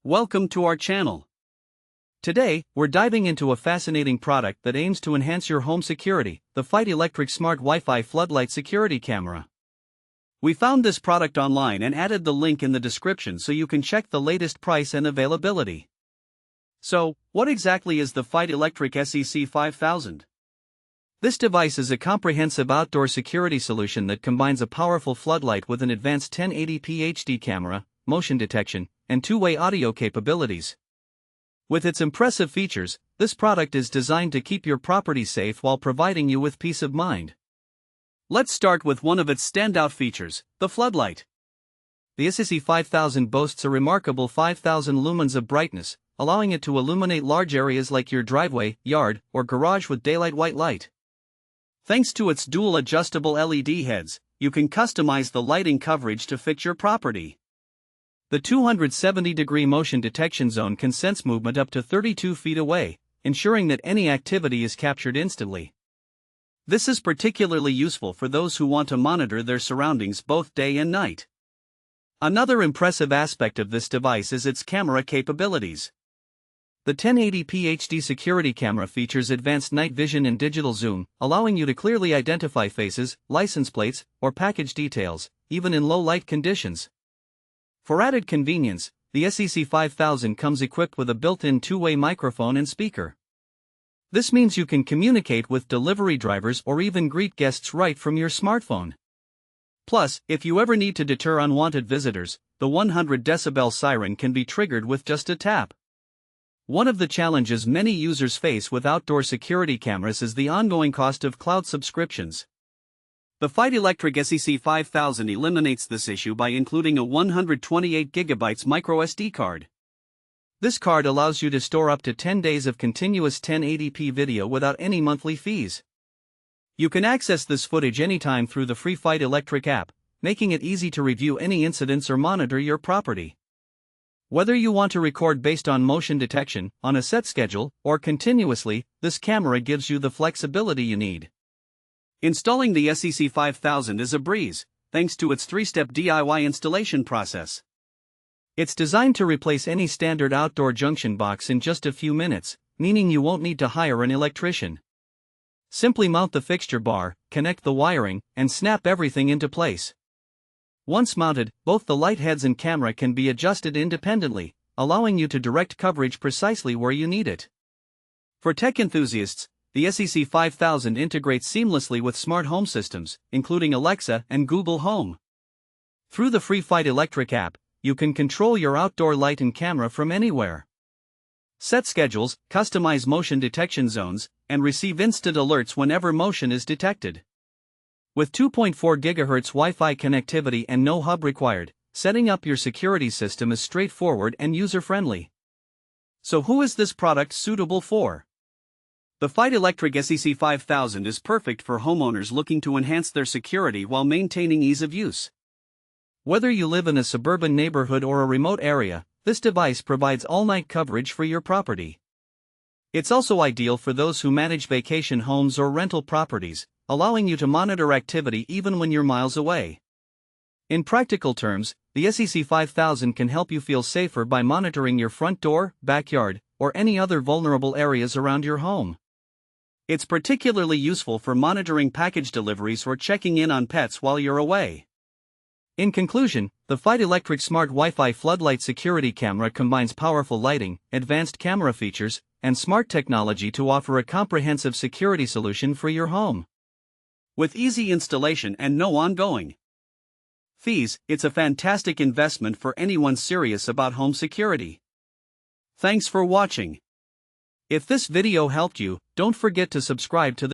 Welcome to our channel. Today, we're diving into a fascinating product that aims to enhance your home security, the Feit Electric Smart Wi-Fi Floodlight Security Camera. We found this product online and added the link in the description so you can check the latest price and availability. So, what exactly is the Feit Electric SEC5000? This device is a comprehensive outdoor security solution that combines a powerful floodlight with an advanced 1080p HD camera, motion detection, and two-way audio capabilities. With its impressive features, this product is designed to keep your property safe while providing you with peace of mind. Let's start with one of its standout features, the floodlight. The SEC5000 boasts a remarkable 5,000 lumens of brightness, allowing it to illuminate large areas like your driveway, yard, or garage with daylight white light. Thanks to its dual adjustable LED heads, you can customize the lighting coverage to fit your property. The 270-degree motion detection zone can sense movement up to 32 feet away, ensuring that any activity is captured instantly. This is particularly useful for those who want to monitor their surroundings both day and night. Another impressive aspect of this device is its camera capabilities. The 1080p HD security camera features advanced night vision and digital zoom, allowing you to clearly identify faces, license plates, or package details, even in low-light conditions. For added convenience, the SEC5000 comes equipped with a built-in two-way microphone and speaker. This means you can communicate with delivery drivers or even greet guests right from your smartphone. Plus, if you ever need to deter unwanted visitors, the 100 decibel siren can be triggered with just a tap. One of the challenges many users face with outdoor security cameras is the ongoing cost of cloud subscriptions. The Feit Electric SEC5000 eliminates this issue by including a 128GB microSD card. This card allows you to store up to 10 days of continuous 1080p video without any monthly fees. You can access this footage anytime through the free Feit Electric app, making it easy to review any incidents or monitor your property. Whether you want to record based on motion detection, on a set schedule, or continuously, this camera gives you the flexibility you need. Installing the SEC5000 is a breeze, thanks to its three-step DIY installation process. It's designed to replace any standard outdoor junction box in just a few minutes, meaning you won't need to hire an electrician. Simply mount the fixture bar, connect the wiring, and snap everything into place. Once mounted, both the light heads and camera can be adjusted independently, allowing you to direct coverage precisely where you need it. For tech enthusiasts, the SEC5000 integrates seamlessly with smart home systems, including Alexa and Google Home. Through the free Feit Electric app, you can control your outdoor light and camera from anywhere. Set schedules, customize motion detection zones, and receive instant alerts whenever motion is detected. With 2.4 GHz Wi-Fi connectivity and no hub required, setting up your security system is straightforward and user-friendly. So who is this product suitable for? The Feit Electric SEC5000 is perfect for homeowners looking to enhance their security while maintaining ease of use. Whether you live in a suburban neighborhood or a remote area, this device provides all-night coverage for your property. It's also ideal for those who manage vacation homes or rental properties, allowing you to monitor activity even when you're miles away. In practical terms, the SEC5000 can help you feel safer by monitoring your front door, backyard, or any other vulnerable areas around your home. It's particularly useful for monitoring package deliveries or checking in on pets while you're away. In conclusion, the Feit Electric Smart Wi-Fi Floodlight Security Camera combines powerful lighting, advanced camera features, and smart technology to offer a comprehensive security solution for your home. With easy installation and no ongoing fees, it's a fantastic investment for anyone serious about home security. Thanks for watching. If this video helped you, don't forget to subscribe to the